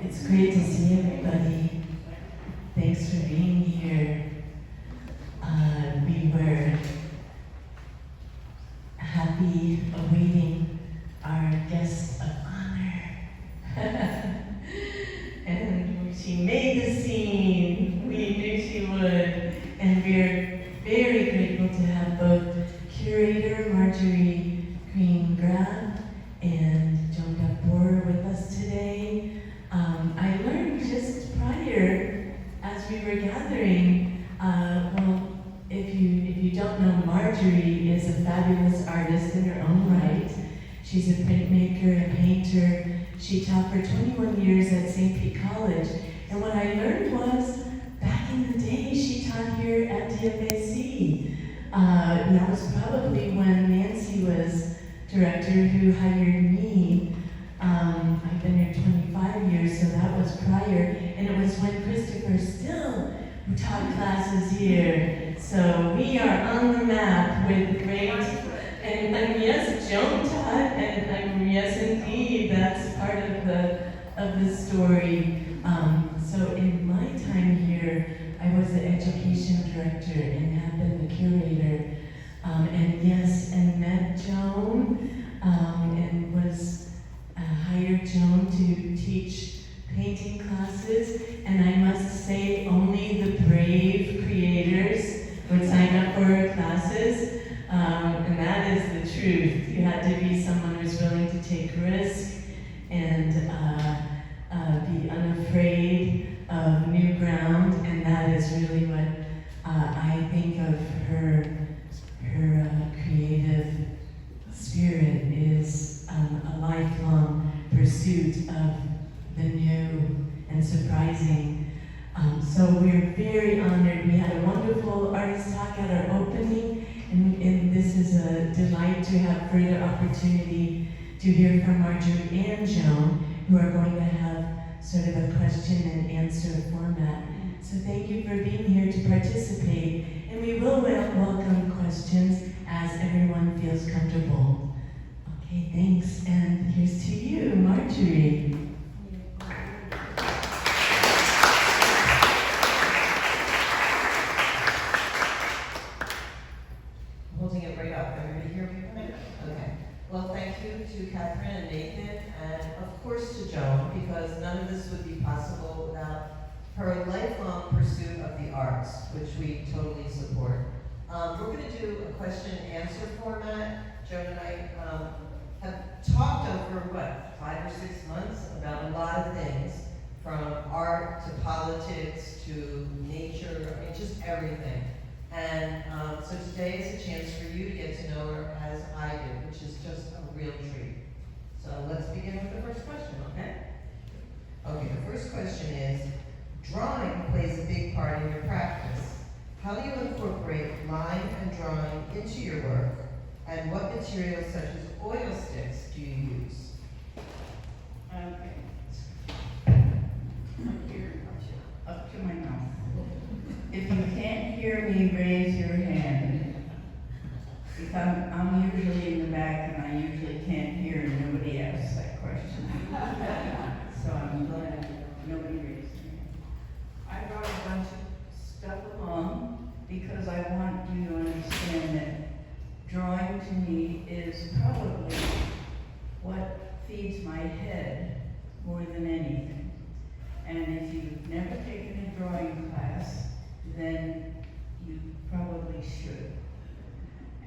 It's great to see everybody. Thanks for being here. We were happy awaiting our guest of honor. And she made the scene. We knew she would. And we're very grateful to have both curator Marjorie Greene Graff and Joan Duff Bohrer with us today. I learned just prior, as we were gathering, well, if you don't know, Marjorie is a fabulous artist in her own right. She's a printmaker and painter. She taught for 21 years at St. Pete College. And what I learned was, back in the day, she taught here at DFAC. And that was probably when Nancy was director, who hired me. I've been here 25 years, so that was prior. And it was when Christopher still taught classes here. So we are on the map with great, and yes, Joan taught, and yes, indeed, that's part of the story. So in my time here, I was the education director and have been the curator. And yes, and met Joan, and was hired Joan to teach painting classes. And I must say, only the brave creators would sign up for her classes. And that is the truth. You had to be someone who's willing to take risk and be unafraid of new ground. And that is really what I think of her creative spirit is a lifelong pursuit of the new and surprising. So we're very honored. We had a wonderful artist talk at our opening, and this is a delight to have further opportunity to hear from Marjorie and Joan, who are going to have sort of a question and answer format. So thank you for being here to participate, and we will welcome questions as everyone feels comfortable. Okay, thanks, and here's to you, Marjorie. Holding it right up. Everybody hear me? Okay. Well, thank you to Catherine and Nathan, and of course to Joan, because none of this would be possible without her lifelong pursuit of the arts, which we totally support. We're going to do a question and answer format. Joan and I have talked over, 5 or 6 months about a lot of things, from art to politics to nature, I mean, just everything. And so today is a chance for you to get to know her as I did, which is just a real treat. So let's begin with the first question, okay? Okay, the first question is, drawing plays a big part in your practice. How do you incorporate line and drawing into your work, and what materials such as oil sticks do you use? Okay. Here, up to my mouth. If you can't hear me, raise your hand. If I'm usually in the back and I usually can't hear and nobody asks that question. So I'm glad nobody raised their hand. I brought a bunch of stuff along because I want you to understand that drawing to me is probably what feeds my head more than anything. And if you've never taken a drawing class, then you probably should.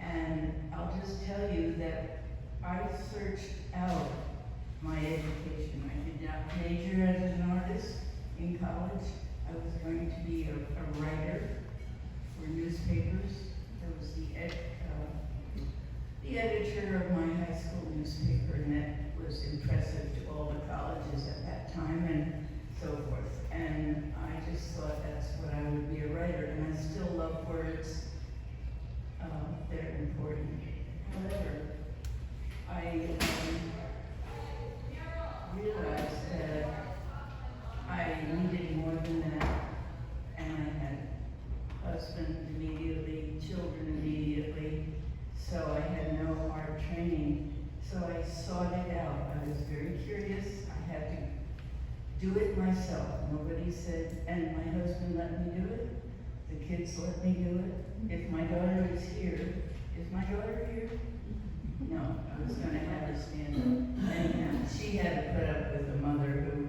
And I'll just tell you that I searched out my education. I did not major as an artist in college. I was going to be a writer for newspapers. I was the editor of my high school newspaper, and that was impressive to all the colleges at that time, and so forth. And I just thought that's what I would be, a writer, and I still love words. They're important. However, I realized that I needed more than that, and I had a husband immediately, children immediately, so I had no art training. do it myself. Nobody said, and my husband let me do it. The kids let me do it. If my daughter is here, is my daughter here? No, I was gonna have her stand up. Anyhow, she had to put up with a mother who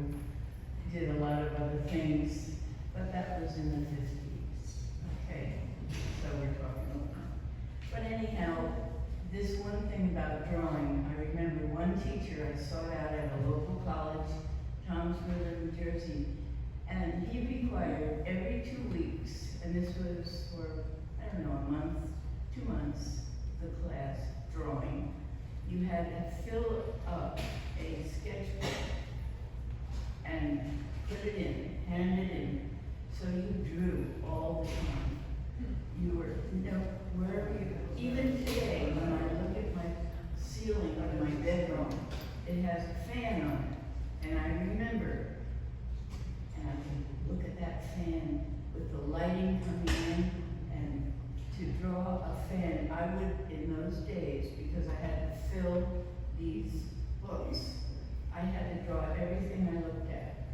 did a lot of other things, but that was in the 50s. Okay, so we're talking about. But anyhow, this one thing about drawing, I remember one teacher I sought out at a local college, Tom's River, New Jersey, and he required every 2 weeks, and this was for, I don't know, a month, 2 months, the class, drawing. You had to fill up a sketchbook and put it in, hand it in, so you drew all the time. You were, wherever you, even today, when I look at my ceiling of my bedroom, it has a fan on it, and I remember, and I can look at that fan with the lighting coming in, and to draw a fan, I would, in those days, because I had to fill these books, I had to draw everything I looked at,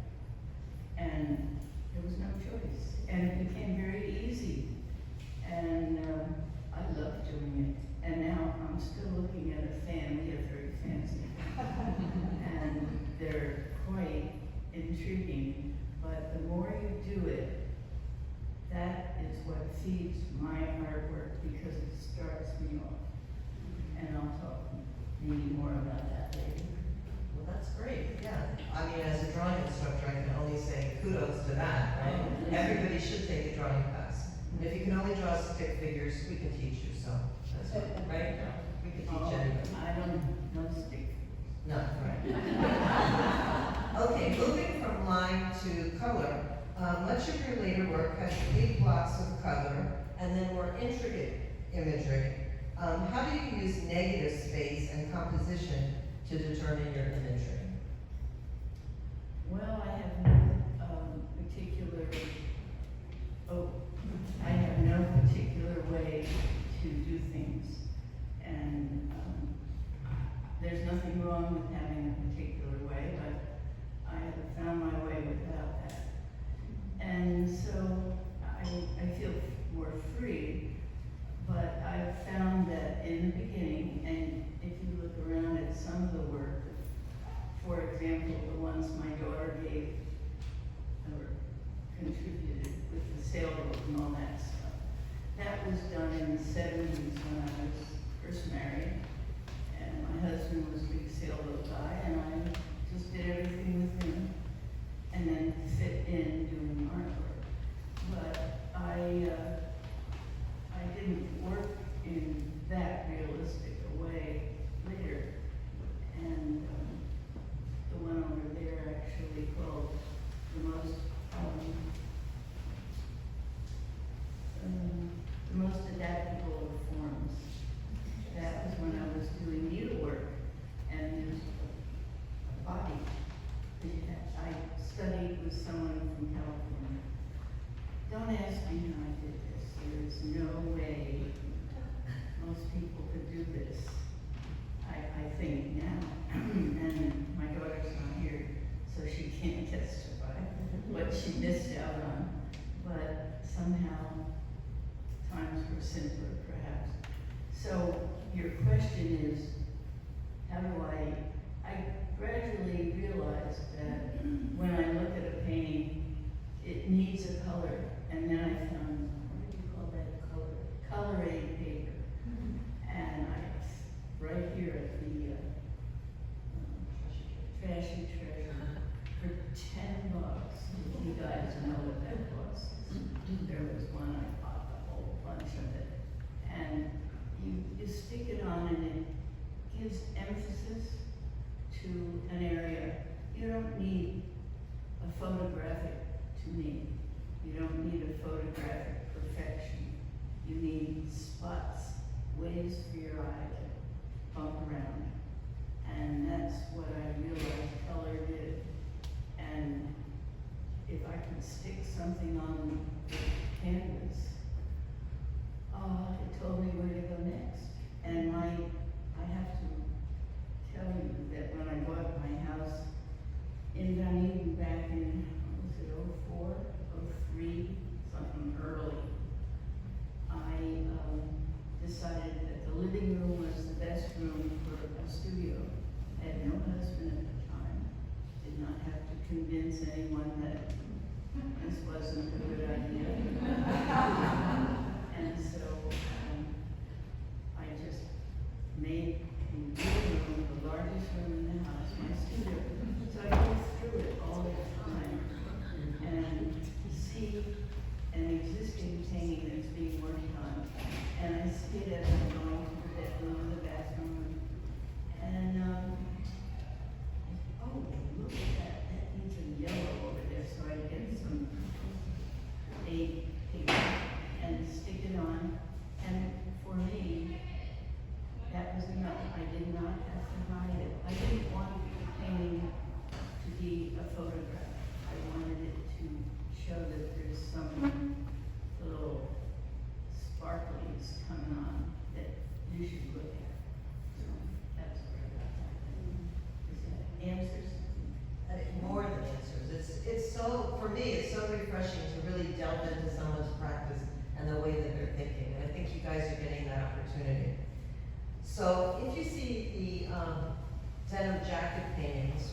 and there was no choice, and it became very easy, and I loved doing it, and now I'm still looking at a fan. We have very fancy fans, and they're quite intriguing, but the more you do it, that is what feeds my artwork, because it starts me off, and I'll talk maybe more about that later. Well, that's great, yeah. I mean, as a drawing instructor, I can only say kudos to that, right? Oh, Everybody should take a drawing class. And if you can only draw stick figures, we can teach you, so that's right. We can teach anybody. I don't know stick. No, right. Okay, moving from line to color, much of your later work has big blocks of color and then more intricate imagery. How do you use negative space and composition to determine your imagery? Well, I have no I have no particular way to do things, and there's nothing wrong with having a particular way, but I have found my way without that. And so I feel more free, but I've found that in the beginning, and if you look around at some of the work, for example, the ones my daughter gave or contributed with the sailboat and all that stuff, that was done in the 70s when I was first married, and my husband was a big sailboat guy, and I just did everything with him, and then fit in doing artwork. But I didn't work in that realistic a way later, and the one over there actually called the most adaptable of forms. That was when I was doing needlework, and there's a body. I studied with someone from California. Don't ask me how I did this. There is no way most people could do this. I think now, and my daughter's not here, so she can't testify what she missed out on, but somehow times were simpler, perhaps. So your question is, how do I gradually realized that when I look at a painting, it needs a color, and then I found, what do you call that color? Colorated paper. And right here at the Trashy Treasure, for $10, if you guys know what that was. There was one, I bought a whole bunch of it. And you stick it on and it gives emphasis to an area. You don't need a photographic, to me, you don't need a photographic perfection. You need spots, ways for your eye to bump around. And that's what I realized color did. And if I could stick something on the canvas, it told me where to go next. And I have to tell you that when I bought my house in Dunedin back in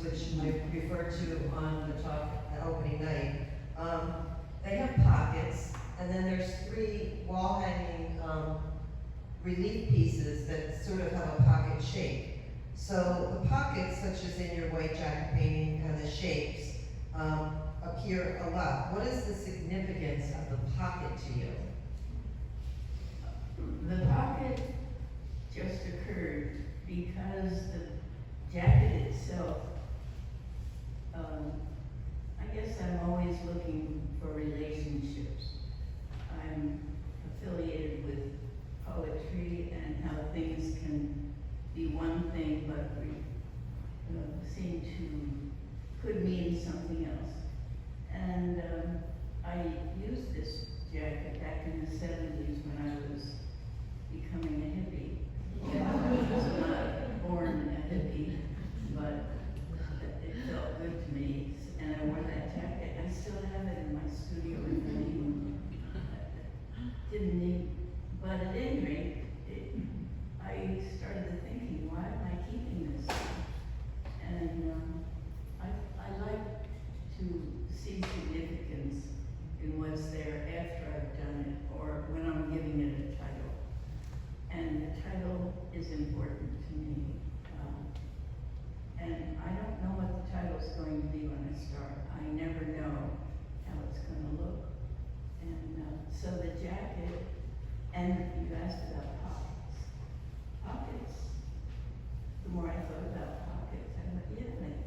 which I referred to on the talk at opening night, they have pockets, and then there's 3 wall-hanging relief pieces that sort of have a pocket shape. So the pockets, such as in your white jacket painting, and the shapes appear a lot. What is the significance of the pocket to you? The pocket just occurred because the jacket itself, I guess I'm always looking for relationships. I'm affiliated with poetry and how things can be one thing but seem to, could mean something else. And I used this jacket back in the 70s when I was becoming a hippie. I was not born a hippie, but it felt good to me. And I wore that jacket. I still have it in my studio in Dunedin. Didn't need, but at any rate, I started thinking, why am I keeping this? And I like to see significance in what's there after I've done it, or when I'm giving it a title. And the title is important to me. And I don't know what the title's going to be when I start. I never know how it's going to look. And so the jacket, and you asked about pockets. Pockets, the more I thought about pockets, I went, yeah, like,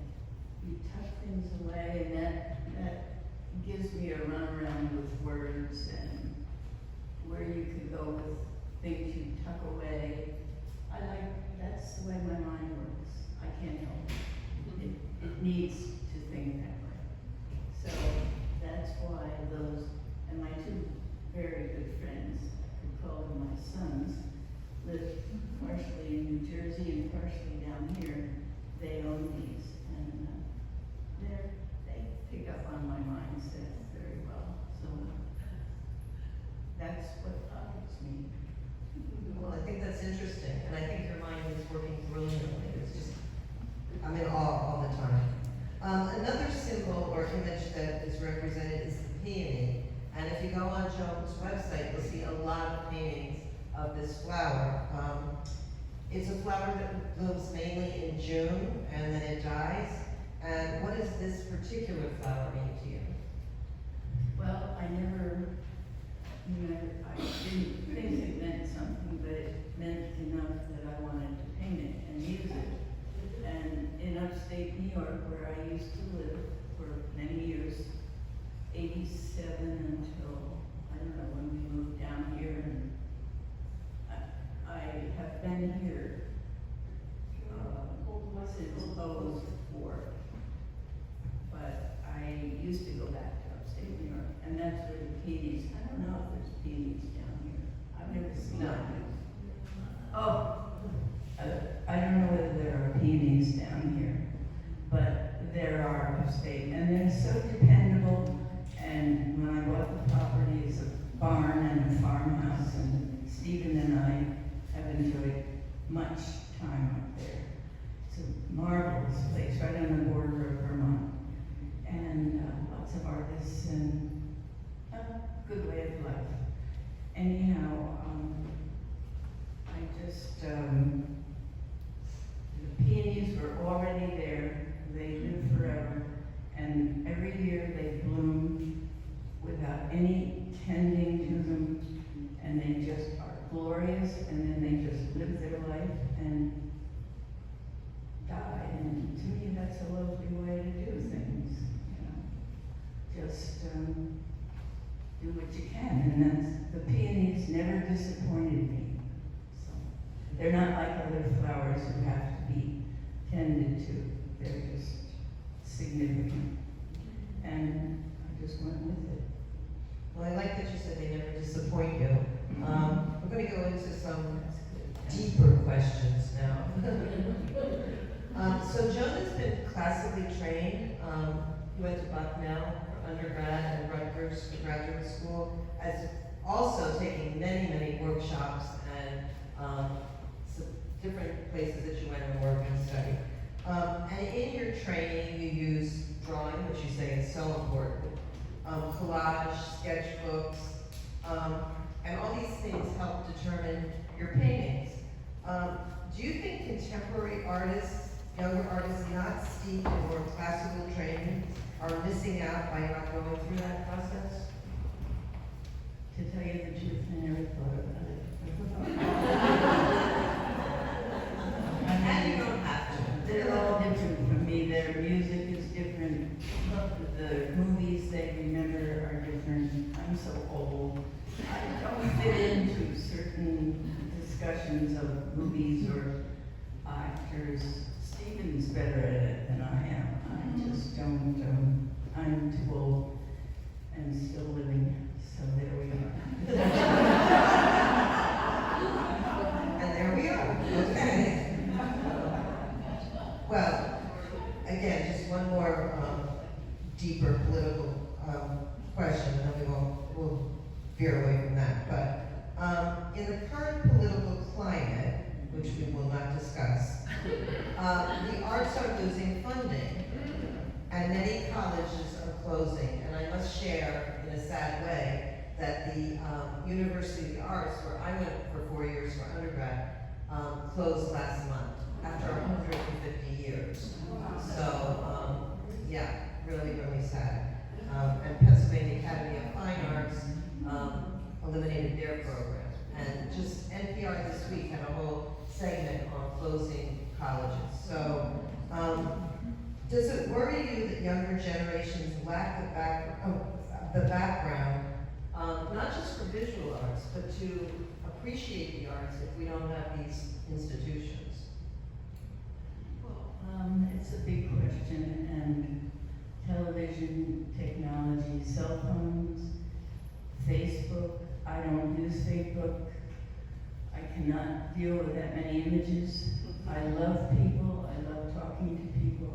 you tuck things away, and that gives me a runaround with words and where you could go with things you tuck away. That's the way my mind works. I can't help it. It needs to think that way. So that's why those, and my 2 very good friends, I could call them my sons, live partially in New Jersey and partially down here. They own these, and they pick up on my mindset very well. So that's what bothers me. Well, I think that's interesting, and I think your mind is working brilliantly. It's just, I'm in awe all the time. Another symbol or image that is represented is the peony. And if you go on Joan's website, you'll see a lot of paintings of this flower. It's a flower that blooms mainly in June, and then it dies. And what does this particular flower mean to you? Well, I didn't think it meant something, but it meant enough that I wanted to paint it and use it. And in upstate New York, where I used to live for many years, 87 until, I don't know, when we moved down here, and I have been here since '04. But I used to go back to upstate New York, and that's where the peonies, I don't know if there's peonies down here. I've never seen them. Oh, I don't know whether there are peonies down here, but there are upstate, and they're so dependable. And when I bought the property, it's a barn and a farmhouse, and Stephen and I have enjoyed much time up there. It's a marvelous place, right on the border of Vermont, and lots of artists and a good way of life. Anyhow, the peonies were already there. They live forever, and every year they bloom without any tending to them, and they just are glorious, and then they just live their life and die. And to me, that's a lovely way to do things. Just do what you can, and that's, the peonies never disappointed me. So they're not like other flowers who have to be tended to. They're just significant, and I just went with it. Well, I like that you said they never disappoint you. We're going to go into some deeper questions now. So Joan has been classically trained. You went to Bucknell for undergrad and Rutgers for graduate school, as also taking many, many workshops and some different places that you went and worked and studied. And in your training, say is so important. Collage, sketchbooks, and all these things help determine your paintings. Do you think contemporary artists, younger artists not steeped in more classical training are missing out by not going through that process? To tell you the truth, I never thought about it. And you don't have to. They're all different from me. Their music is different. The movies they remember are different. I'm so old. I don't fit into certain discussions of movies or actors. Stephen's better at it than I am. I just don't. I'm too old and still living. So there we are. And there we are. Okay. Well, again, just one more deeper political question, and then we'll veer away from that. But in the current political climate, which we will not discuss, the arts are losing funding, and many colleges are closing. And I must share, in a sad way, that the University of the Arts, where I went for 4 years for undergrad, closed last month after 150 years. So, yeah, really, really sad. And Pennsylvania Academy of Fine Arts eliminated their program. And just NPR this week had a whole segment on closing colleges. So, does it worry you that younger generations lack the background, not just for visual arts, but to appreciate the arts if we don't have these institutions? It's a big question, and television, technology, cell phones, Facebook. I don't use Facebook. I cannot deal with that many images. I love people. I love talking to people.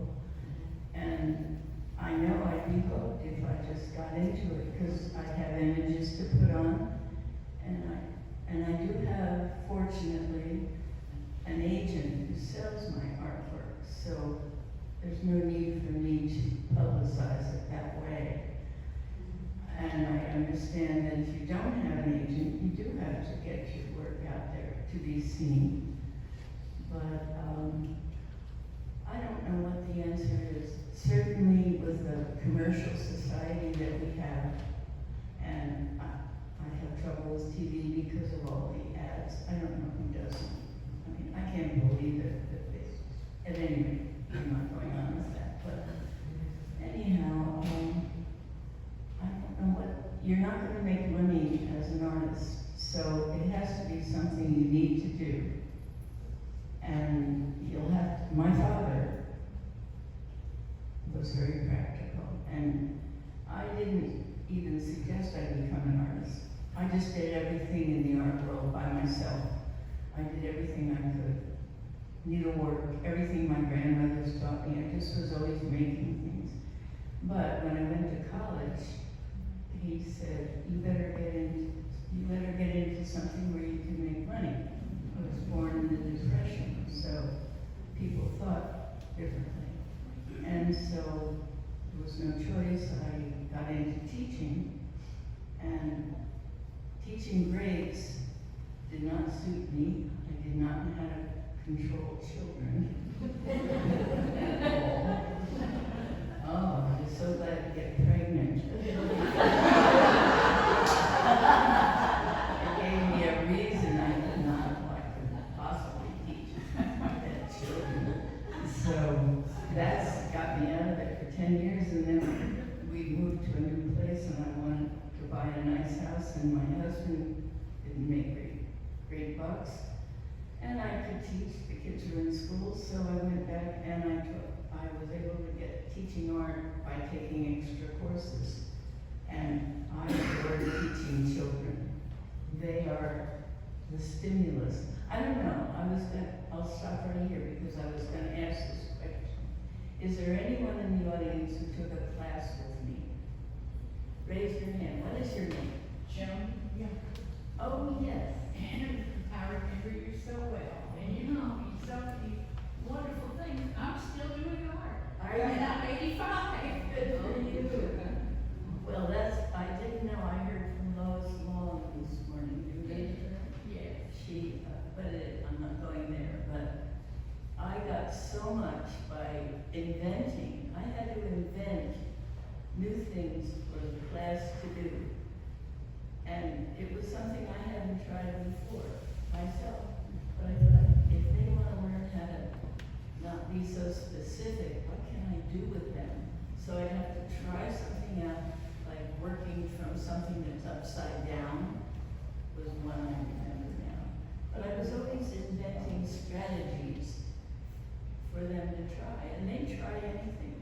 And I know I'd be hooked if I just got into it, because I have images to put on. And I do have, fortunately, an agent who sells my artwork. So there's no need for me to publicize it that way. And I understand that if you don't have an agent, you do have to get your work out there to be seen. But I don't know what the answer is. Certainly with the commercial society that we have, and I have trouble with TV because of all the ads. I don't know who doesn't. I mean, I can't believe it. At any rate, I'm not going on with that. But anyhow, I don't know what, you're not going to make money as an artist, so it has to be something you need to do. And you'll have to, my father was very practical, and I didn't even suggest I become an artist. I just did everything in the art world by myself. I did everything I could. Needlework, everything my grandmother's taught me. I just was always making things. But when I went to college, he said, you better get into something where you can make money. I was born in the Depression, so people thought differently. And so there was no choice. I got into teaching, and teaching grades did not suit me. I did not know how to control children. Oh, I'm just so glad to get pregnant. It gave me a reason I could possibly teach children. So that's got me out of it for 10 years, and then we moved to a new place, and I wanted to buy a nice house, and my husband didn't make great bucks. And I could teach, the kids were in school, so I went back and I was able to get teaching art by taking extra courses. And I adore teaching children. They are the stimulus. I don't know, I'll stop right here because I was gonna ask this question. Is there anyone in the audience who took a class with me? Raise your hand. What is your name? Joan? Yeah. Oh, yes. And I remember you so well. And you know me so many wonderful things. I'm still doing art. Are you? And I'm 85. Good for you. by inventing. I had to invent new things for the class to do. And it was something I hadn't tried before myself. But I thought, if they want to learn how to not be so specific, what can I do with them? So I'd have to try something out, like working from something that's upside down was one I remember now. But I was always inventing strategies for them to try, and they try anything.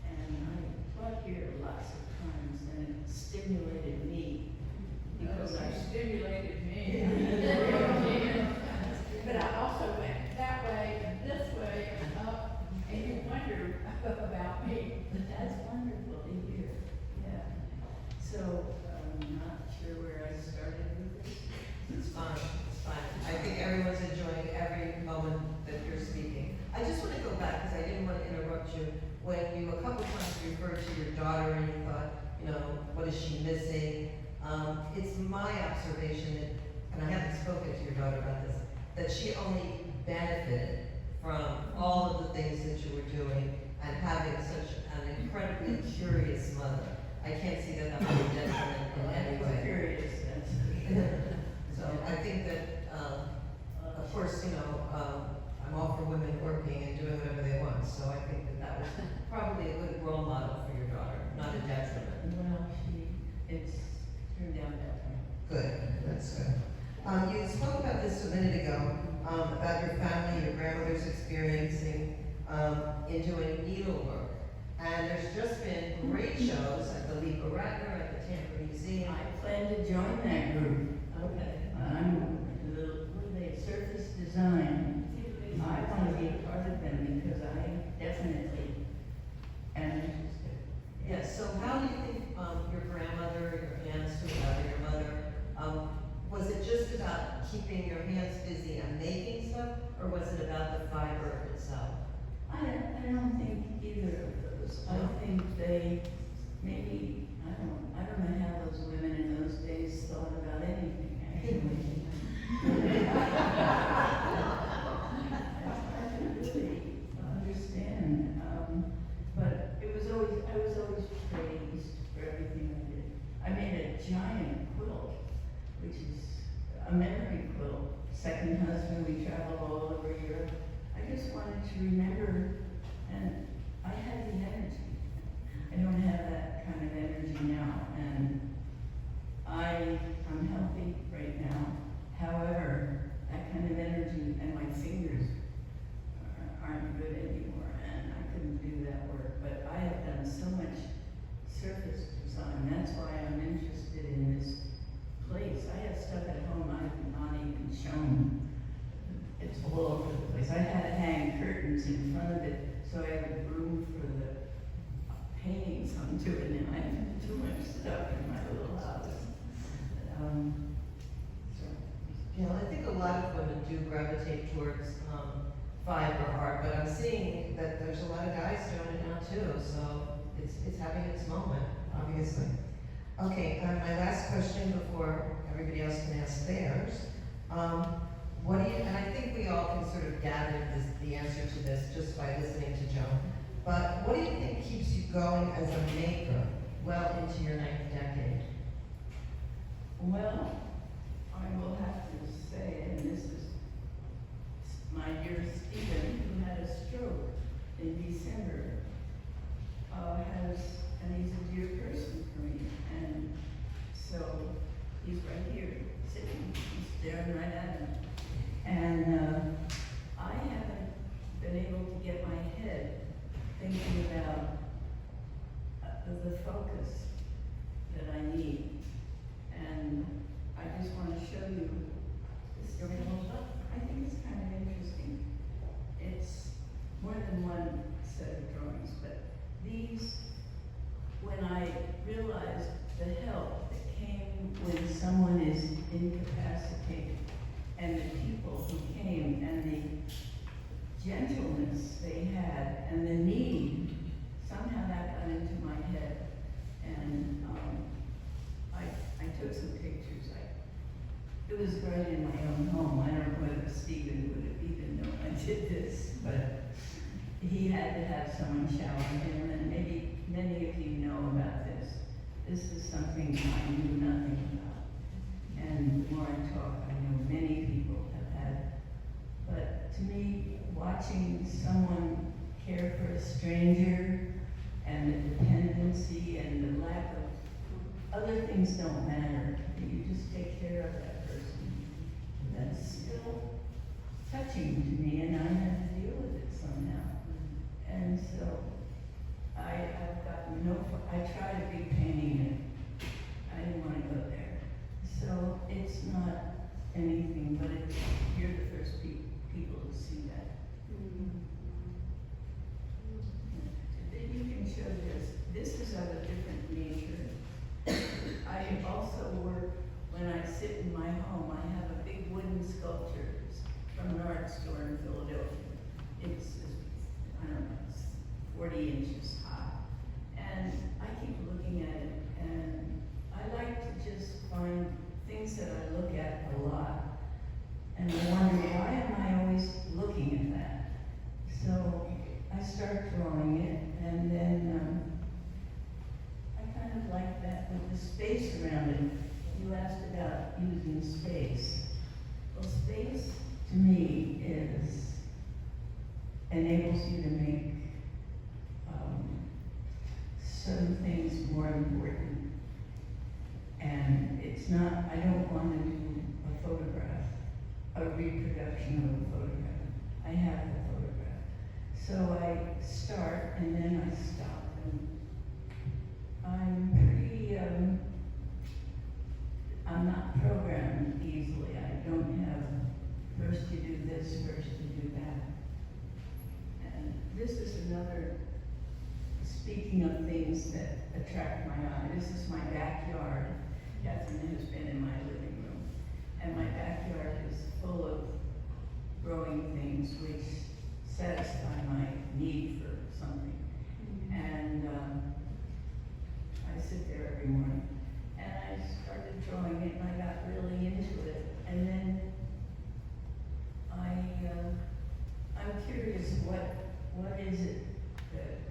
And I taught here lots of times, and it stimulated me because I stimulated me. But I also went that way and this way and up, and you wonder about me. But that's wonderful to hear. Yeah. So I'm not sure where I started with this. It's fine, it's fine. I think everyone's enjoying every moment that you're speaking. I just want to go back, because I didn't want to interrupt you, when you a couple times referred to your daughter and you thought, what is she missing? It's my observation that, and I haven't spoken to your daughter about this, that she only benefited from all of the things that you were doing and having such an incredibly curious mother. I can't see that having a detriment in any way. Curious, that's for sure. So I think that, of course, I'm all for women working and doing whatever they want. So I think that was probably a good role model for your daughter, not a detriment. Well, it's turned out that way. Good, that's good. You spoke about this a minute ago, about your family, your grandmother's experiencing in doing needlework. And there's just been great shows at the Lipa Ratner, at the Tampa Museum. I plan to join that group. Okay. I'm what are they, surface design. I want to be a part of them because I definitely am interested. Yes, so how do you think your grandmother, your aunts, whoever, your mother, was it just about keeping your hands busy and making stuff, or was it about the fiber itself? I don't think either of those. I think they maybe, I don't know how those women in those days thought about anything, actually. I didn't really understand. But I was always praised for everything I did. I made a giant quilt, which is a memory quilt. Second husband, we traveled all over Europe. I just wanted to remember, and I had the energy. I don't have that kind of energy now, and I'm healthy right now. However, that kind of energy and my fingers aren't good anymore, and I couldn't do that work. But I have done so much surface design. That's why I'm interested in this place. I have stuff at home I've not even shown. It's all over the place. I had to hang curtains in front of it so I had room for the paintings I'm doing, and I have too much stuff in my little house. I think a lot of women do gravitate towards fiber art, but I'm seeing that there's a lot of guys doing it now too, so it's having its moment, obviously. Okay, my last question before everybody else can ask theirs. And I think we all can sort of gather the answer to this just by listening to Joan, but what do you think keeps you going as a maker well into your 9th decade? Well, I will have to say, and this is my dear Stephen, who had a stroke in December, and he's a dear person for me, and so he's right here, sitting, he's staring right at him. And I haven't been able to get my head thinking about the focus that I need. And I just want to show you this original stuff. I think it's kind of interesting. It's more than one set of drawings, but these, when I realized the help that came when someone is incapacitated, and the people who came, and the gentleness they had, and the need, somehow that got into my head. And I took some pictures. It was right in my own home. I don't know whether Stephen would have even known I did this, but he had to have someone shower him, and maybe many of you know about this. This is something I knew nothing about. And the more I talk, I know many people have had. But to me, watching someone care for a stranger and the dependency and the lack of other things don't matter. You just take care of that person. That's still touching to me, and I have to deal with it somehow. And so I've gotten I try to be painting it. I didn't want to go there. So it's not anything, but you're the first people to see that. Then you can show this. This is of a different nature. I also work, when I sit in my home, I have a big wooden sculpture from an art store in Philadelphia. It's, I don't know, it's 40 inches high. And I keep looking at it, and I like to just find things that I look at a lot. And I wonder, why am I always looking at that? So I start drawing it, and then I kind of like that with the space around it. You asked about using space. Well, space to me enables you to make some things more important. And it's not, I don't want to do a photograph, a reproduction of a photograph. I have the photograph. So I start and then I stop. And I'm pretty, I'm not programmed easily. I don't have first you do this, first you do that. And this is another, speaking of things that attract my eye, this is my backyard. Catherine has been in my living room. And my backyard is full of growing things which satisfy my need for something. And I sit there every morning. And I started drawing it, and I got really into it. And then I'm curious, what is it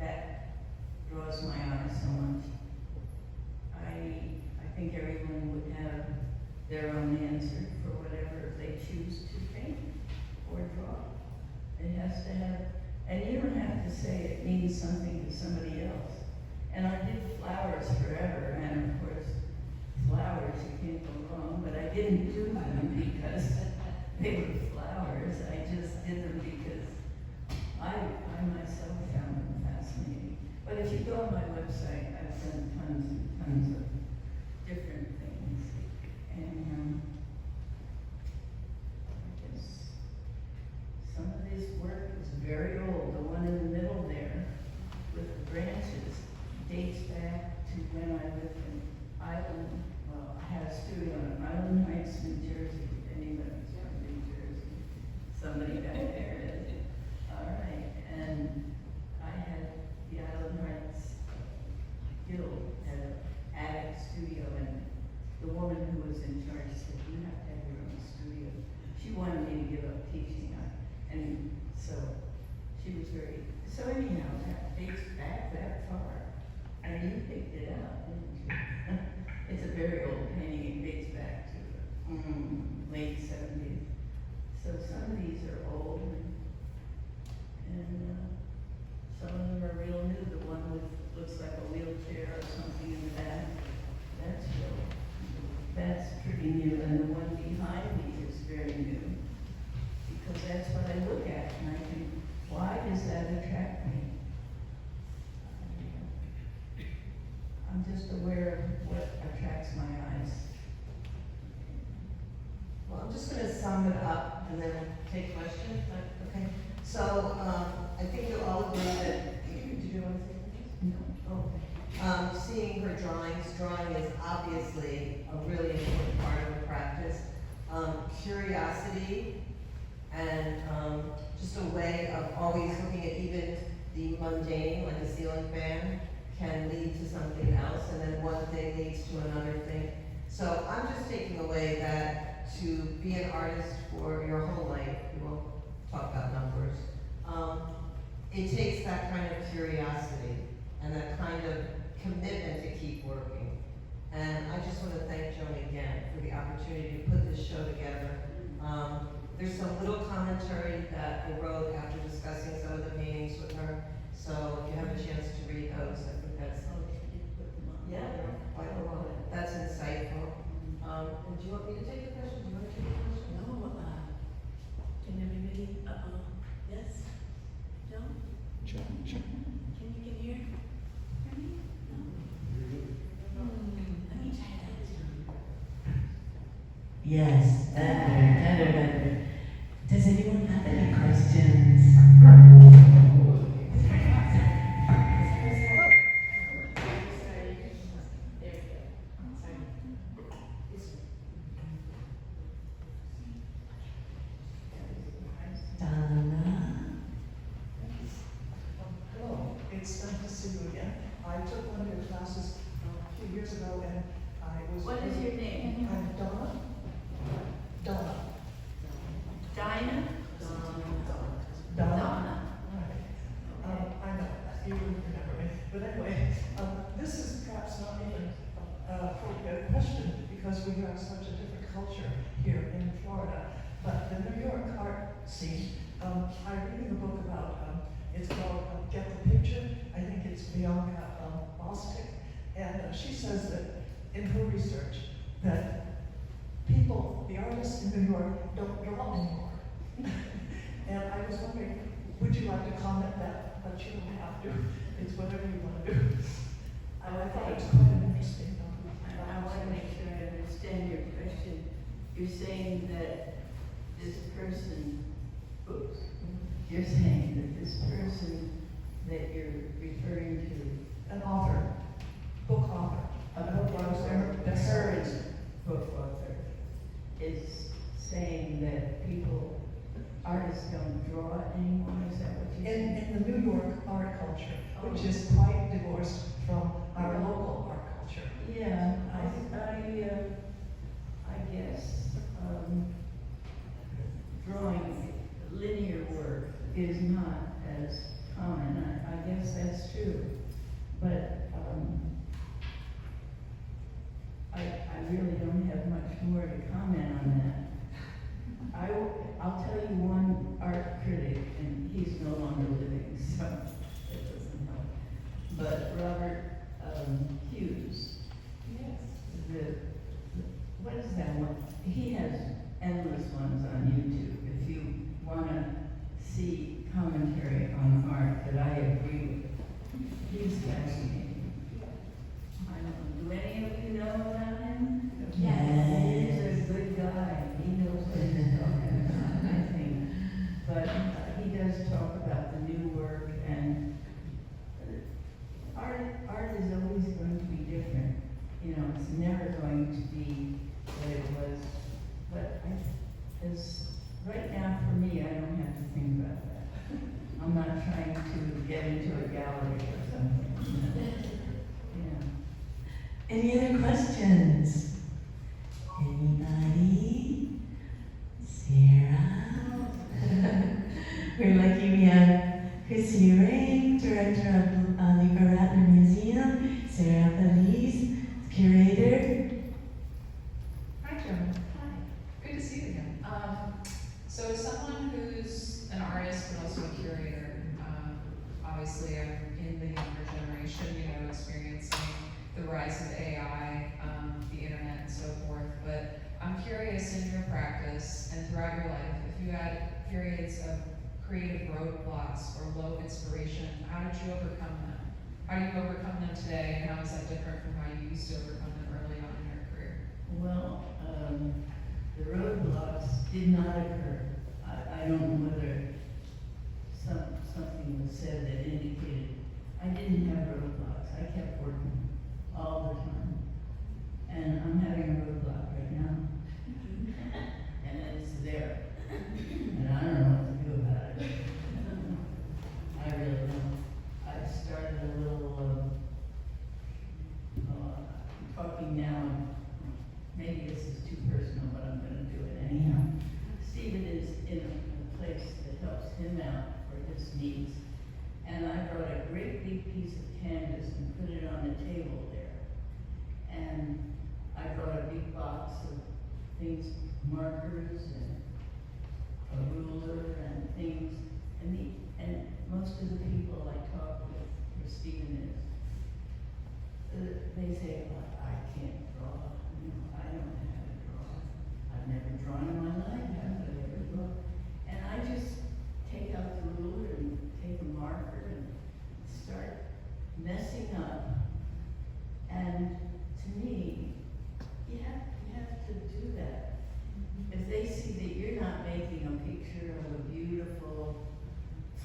that draws my eye so much? I think everyone would have their own answer for whatever they choose to paint or draw. It has to have, and you don't have to say it means something to somebody else. And I did flowers forever, and of course, flowers, you can't go wrong, but I didn't do them because they were flowers. I just did them because I myself found them fascinating. But if you go on my website, I've done tons and tons of different things. And I guess some of this work is very old. The one in the middle there with the branches dates back to when I lived in Island. Well, I had a studio in Island Heights, New Jersey. If anybody's from New Jersey, somebody back there is. All right, and I had the Island Heights Guild had an attic studio, and the woman who was in charge said, "You have to have your own studio." She wanted me to give up teaching, and so she was very. So anyhow, that dates back that far. And you picked it up, didn't you? It's a very old painting. It dates back to late 70s. So some of these are old, and some of them are real new. The one with looks like a wheelchair or something in the back. That's pretty new, and the one behind me is very new because that's what I look at, and I think, why does that attract me? I'm just aware of what attracts my eyes. Well, I'm just gonna sum it up and then take questions, okay? So, I think you'll all agree that, did you want to say something? No. Oh. Seeing her drawings, drawing is obviously a really important part of her practice. Curiosity and just a way of always looking at even the mundane, like a ceiling fan, can lead to something else, and then one thing leads to another thing. So I'm just taking away that to be an artist for your whole life, we won't talk about numbers, it takes that kind of curiosity and that kind of commitment to keep working. And I just want to thank Joan again for the opportunity to put this show together. There's some little commentary that I wrote after discussing some of the paintings with her. So if you have a chance to read those, I think that's, yeah, they're quite a lot. That's insightful. And do you want me to take the question? Do you want to take the question? No, can everybody, yes? No? Sure. Can you hear me? No? Let me try that. Yes, better. Does anyone have any questions? Hello, it's nice to see you again. I took one of your classes a few years ago and I was. What is your name? I'm Donna. Donna. Dinah? Donna. Right. I know, you wouldn't remember me. But anyway, this is perhaps not even appropriate question because we have such a different culture here in Florida. But the New York art scene, I'm reading a book about, it's called Get the Picture. I think it's Bianca Bostic. And she says that in her research that people, the artists in New York, don't draw anymore. And I was wondering, would you like to comment that? But you don't have to. It's whatever you want to do. I thought it was quite an interesting. I want to make sure I understand your question. You're saying that this person, you're saying that this person that you're referring to, An author, book author. a book author, the current book author, is saying that artists don't draw anymore, is that what you're saying? In the New York art culture, which is quite divorced from our local art culture. Yeah, I guess, drawing linear work is not as common. I guess that's true. But, I really don't have much more to comment on that. I'll tell you one art critic, and he's no longer living, so that doesn't help. But Robert Hughes. Yes. What is that one? He has endless ones on YouTube. If you want to see commentary on art that I agree with, he's fascinating. I don't know. Do any of you know about him? Yes. He's a good guy. He knows what he's talking about, I think. But he does talk about the new work, and art is always going to be different. You know, it's never going to be what it was. But right now, for me, I don't have to think about that. I'm not trying to get into a gallery or something. Yeah. Any other questions? Anybody? Sarah? We're lucky we have Chrissy Ray, Director of Lieber Ratner Museum, Sarah Feliz, Curator. Hi, Joan. Hi. Good to see you again. So as someone who's an artist but also a curator, obviously I'm in the younger generation, experiencing the rise of AI, the internet and so forth. But I'm curious in your practice and throughout your life, if you had periods of creative roadblocks or low inspiration, how did you overcome them? How do you overcome them today, and how is that different from how you used to overcome them early on in your career? Well, the roadblocks did not occur. I don't know whether something was said that indicated I didn't have roadblocks. I kept working all the time. And I'm having a roadblock right now. And it's there. And I don't know what to do about it. I really don't. I started a little talking now. Maybe this is too personal, but I'm going to do it anyhow. Stephen is in a place that helps him out for his needs. piece of canvas and put it on the table there. And I brought a big box of things, markers and a ruler and things. And most of the people I talk with, where Stephen is, they say, well, I can't draw. You know, I don't know how to draw. I've never drawn in my life. How could I ever draw? And I just take out the ruler and take a marker and start messing up. And to me, you have to do that. If they see that you're not making a picture of a beautiful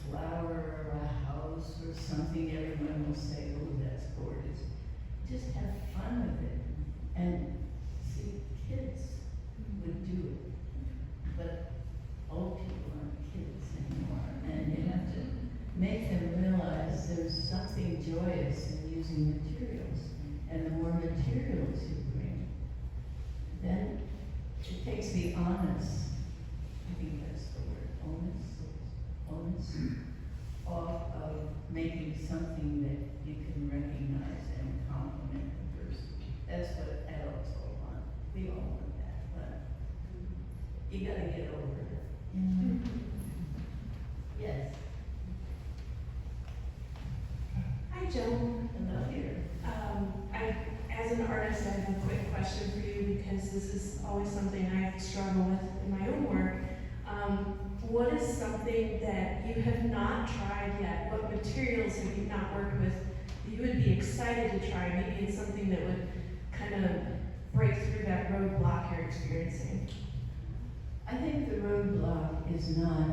flower or a house or something, everyone will say, oh, that's gorgeous. Just have fun with it. And see, kids would do it. But old people aren't kids anymore. And you have to make them realize there's something joyous in using materials. And the more materials you bring, then it takes the onus, I think that's the word, onus, off of making something that you can recognize and compliment the person. That's what adults all want. We all want that, but you gotta get over it. Mm-hmm. Yes. Hi, Joan. Hello here. As an artist, I have a quick question for you because this is always something I struggle with in my own work. What is something that you have not tried yet? What materials have you not worked with that you would be excited to try? Maybe it's something that would kind of break through that roadblock you're experiencing. I think the roadblock is not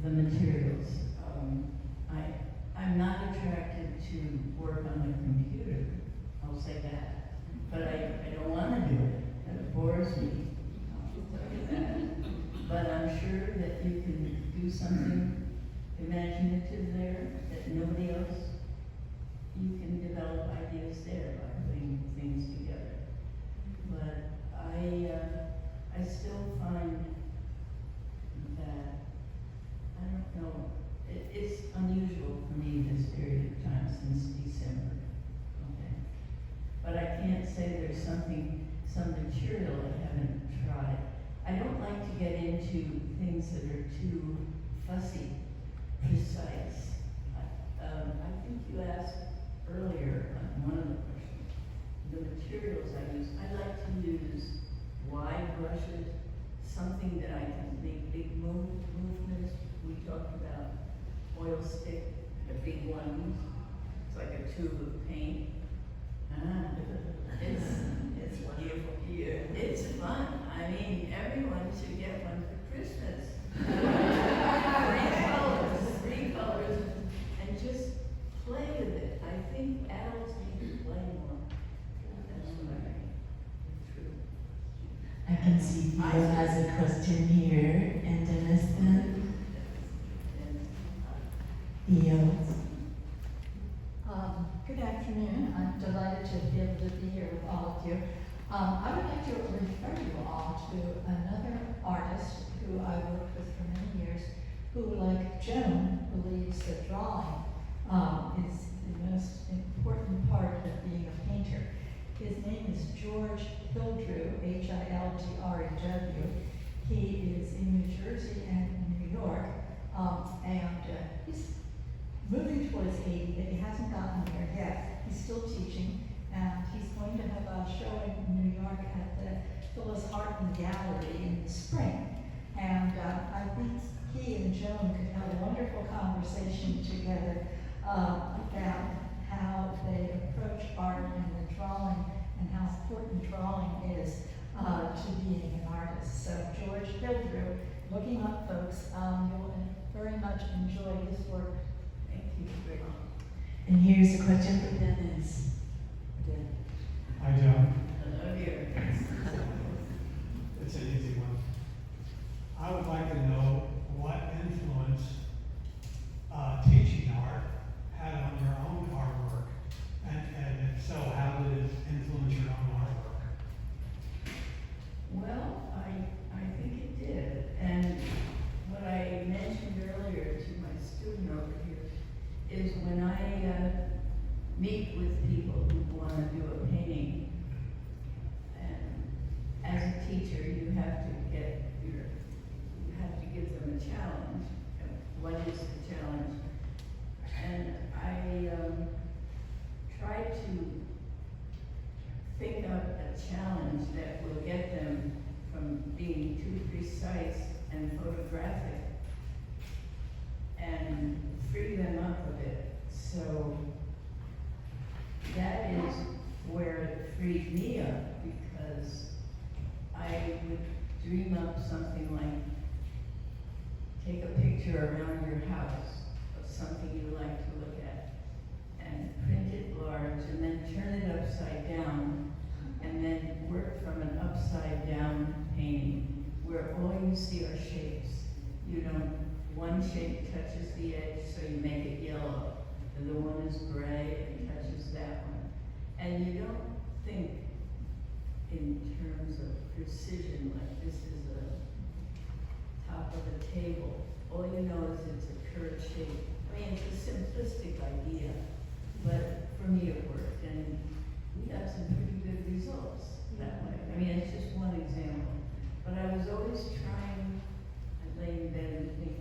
the materials. I'm not attracted to work on the computer, I'll say that. But I don't want to do it, and it bores me. I'll tell you that. But I'm sure that you can do something imaginative there that nobody else, you can develop ideas there by putting things together. But I still find that, I don't know, it's unusual for me this period of time since December, okay? But I can't say there's some material I haven't tried. I don't like to get into things that are too fussy, precise. I think you asked earlier on one of the questions, the materials I use. I like to use wide brushes, something that I can make big movements. We talked about oil stick, the big ones. It's like a tube of paint. It's beautiful. It's fun. I mean, everyone should get one for Christmas. three colors, and just play with it. I think adults need to play more. That's what I think. True. I can see Theo has a question here, and Dennis then. Theo. Good afternoon. I'm delighted to be able to be here with all of you. I would like to refer you all to another artist who I worked with for many years, who, like Joan, believes that drawing is the most important part of being a painter. His name is George Hildrew, Hildrew. He is in New Jersey and New York, and he's moving towards 80, but he hasn't gotten there yet. He's still teaching, and he's going to have a showing in New York at the Phyllis Harton Gallery in the spring. And I think he and Joan could have a wonderful conversation together about how they approach art and the drawing and how important drawing is to being an artist. So George Hildrew, looking up folks, you'll very much enjoy his work. Thank you very much. And here's a question from Dennis. Hi, Joan. Hello here. It's an easy one. I would like to know what influence teaching art had on your own artwork, and if so, how did it influence your own artwork? Well, I think it did. And what I mentioned earlier to my student over here is when I meet with people who want to do a painting. And as a teacher, you have to give them a challenge. What is the challenge? And I try to think of a challenge that will get them from being too precise and photographic and free them up a bit. So that is where it freed me up, because I would dream up something like, take a picture around your house of something you like to look at and print it large and then turn it upside down and then work from an upside down painting where all you see are shapes. You don't, one shape touches the edge, so you make it yellow. The other one is gray and touches that one. And you don't think in terms of precision, like this is a top of a table. All you know is it's a curved shape. I mean, it's a simplistic idea, but for me it worked, and we got some pretty good results that way. I mean, it's just one example. But I was always trying, I'd lay in bed and think,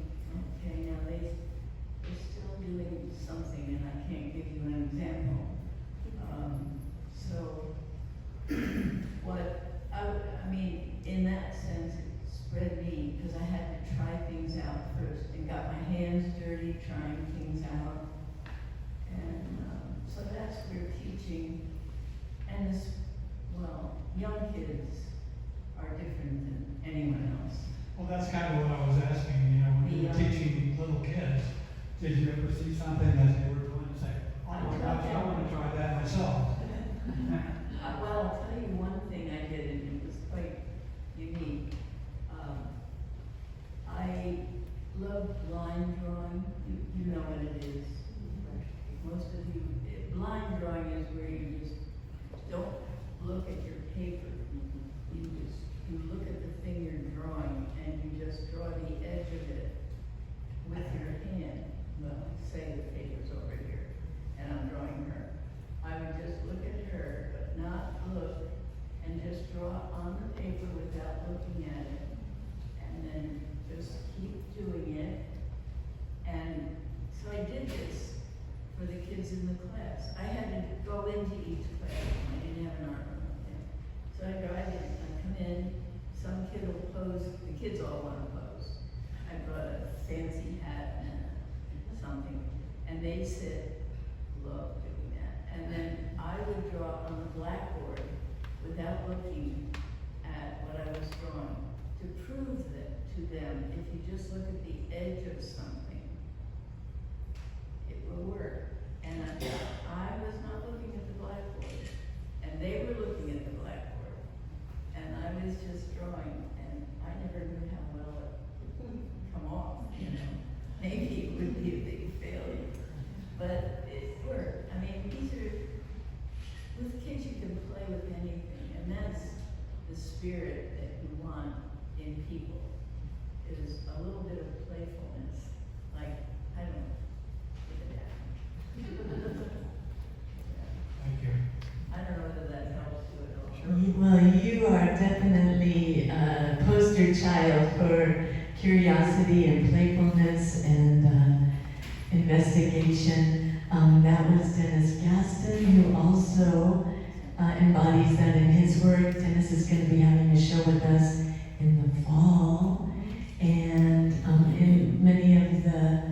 okay, now they're still doing something, and I can't give you an example. So, I mean, in that sense, it spread me, because I had to try things out first, and got my hands dirty trying things out. And so that's where teaching, and this, well, young kids are different than anyone else. Well, that's kind of what I was asking, you know, when you were teaching little kids, did you ever see something that they were doing and say, oh my gosh, I want to try that myself? Well, I'll tell you one thing I did, and it was quite unique. I love line drawing. You know what it is. Most of you, line drawing is where you just don't look at your paper. You look at the thing you're drawing, and you just draw the edge of it with your hand. Well, say the paper's over here, and I'm drawing her. I would just look at her, but not look, and just draw on the paper without looking at it, and then just keep doing it. And so I did this for the kids in the class. I had to go into each class. I didn't have an art room up there. So I drive in, I come in, some kid will pose, the kids all want to pose. I brought a fancy hat and something, and they sit, love doing that. And then I would draw on the blackboard without looking at what I was drawing, to prove that to them, if you just look at the edge of something, it will work. And I was not looking at the blackboard, and they were looking at the blackboard, and I was just drawing, and I never knew how well it would come off, you know. Maybe it would be a big failure, but it worked. I mean, with kids you can play with anything, and that's the spirit that you want in people, is a little bit of playfulness, like, I don't know, Thank you. I don't know whether that helps you at all. Well, you are definitely a poster child for curiosity and playfulness and investigation. That was Dennis Gaston, who also embodies that in his work. Dennis is going to be having a show with us in the fall. And in many of the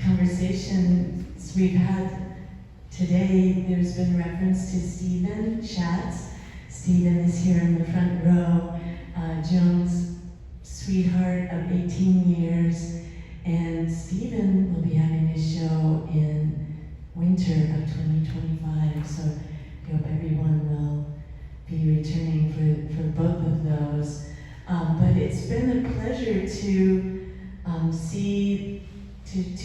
conversations we've had today, there's been reference to Stephen Schatz. Stephen is here in the front row, Joan's sweetheart of 18 years. And Stephen will be having a show in winter of 2025. So I hope everyone will be returning for both of those. But it's been a pleasure to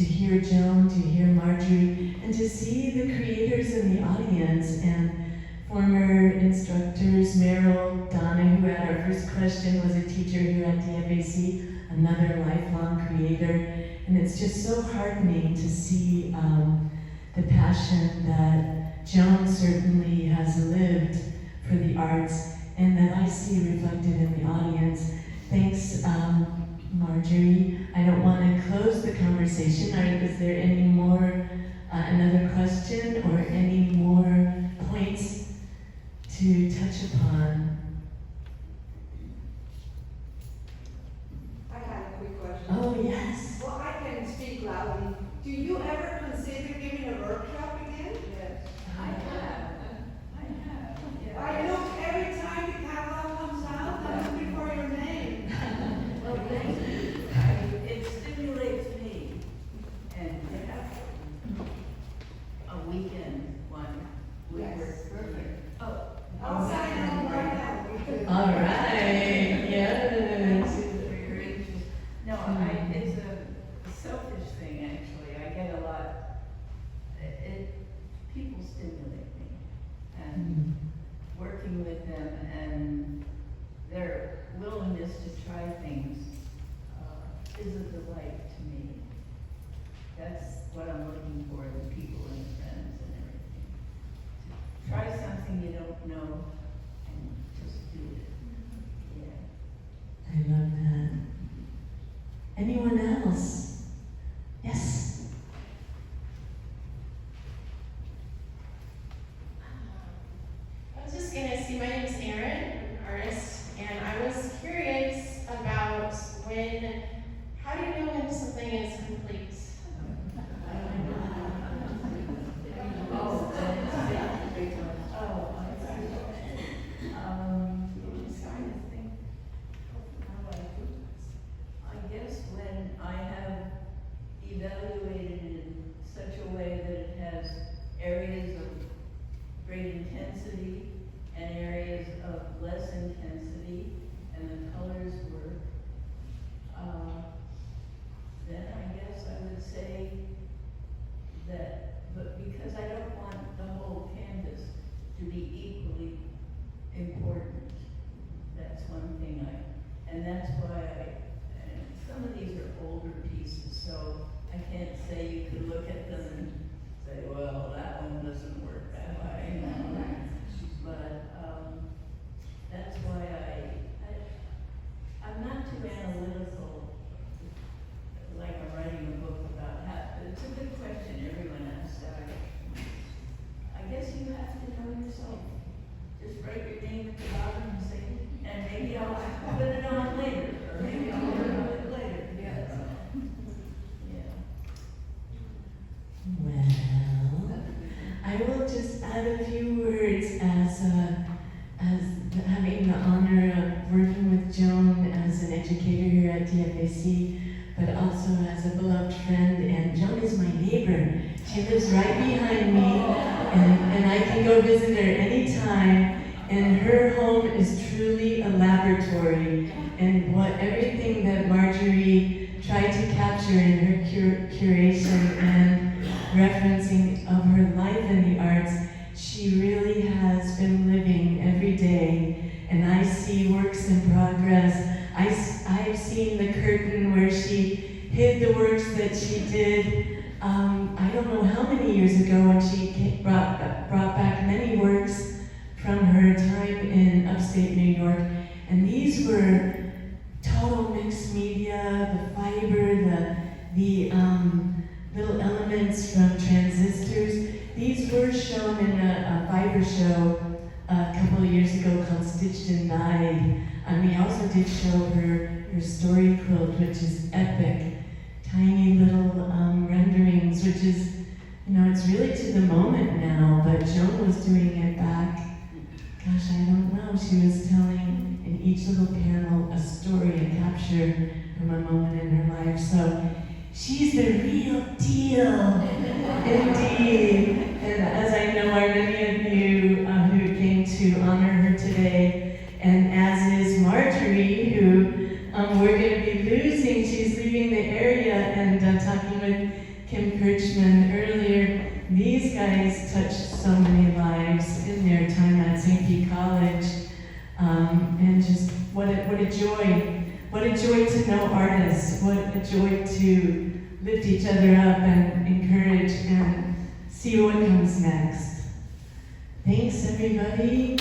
hear Joan, to hear Marjorie, and to see the creators in the audience and former instructors. Meryl Donna, who had our first question, was a teacher here at DFAC, another lifelong creator. And it's just so heartening to see the passion passion that Joan certainly has lived for the arts and that I see reflected in the audience. Thanks, Marjorie. I don't want to close the conversation. Is there any more, another question or any more points to touch upon? I have a quick question. Oh, yes. Well, I can speak loudly. Do you ever consider giving a workshop again? Yes. I have. Yeah. I look every time the catalog comes out, I'm looking for your name. Well, thank you. It stimulates me. And to have a weekend one would Yes. work perfect. Oh. I'll sign on right now. All right, yes. No, it's a selfish thing, actually. I get a lot, people stimulate me. And working with them and their willingness to try things is a delight to me. That's what I'm looking for in people and friends and everything. To try something you don't know and just do it. Yeah. I love that. Anyone else? Yes? I was just gonna see, my name is Erin, I'm an artist, and I was curious about how do you know when something is complete? I'm trying to think how I do this. I guess when I have evaluated it in such a way that it has areas of great intensity and areas of less intensity, and the colors work, then I guess I would say that, but because I don't want the whole canvas to be equally important, that's one thing and that's why and some of these are older pieces, so I can't say you could look at them and say, well, that one doesn't work that way. But that's why I'm not too analytical, like I'm writing a book about how, it's a good question everyone asks. I guess you have to know yourself. Just write your name at the bottom and say, and maybe I'll put it on later, or maybe I'll work on it later. Yeah. Well, I will just add a few words as having the honor of working with Joan as an educator here at DFAC, but also as a beloved friend. And Joan is my neighbor. She lives right behind me, and I can go visit her anytime. And her home is truly a laboratory. And everything that Marjorie tried to capture in her curation and referencing of her life in the arts, she really has been living every day. And I see works in progress. I've seen the curtain where she hid the works that she did, I don't know how many years ago, when she brought back many works from her time in upstate New York. And these were total mixed media, the fiber, the little elements from transistors. These were shown in a fiber show a couple of years ago called Stitched and Dyed. We also did show her story quilt, which is epic. Tiny little renderings, which is, it's really to the moment now, but Joan was doing it back, gosh, I don't know, she was telling in each little panel a story, a capture from a moment in her life. So she's the real deal, indeed. And as I know are many of you who came to honor her today, and as is Marjorie, who we're going to be losing. She's leaving the area, and talking with Kim Kirchman earlier, these guys touched so many lives in their time at St. Pete College, and just what a joy. What a joy to know artists. What a joy to lift each other up and encourage and see what comes next. Thanks, everybody.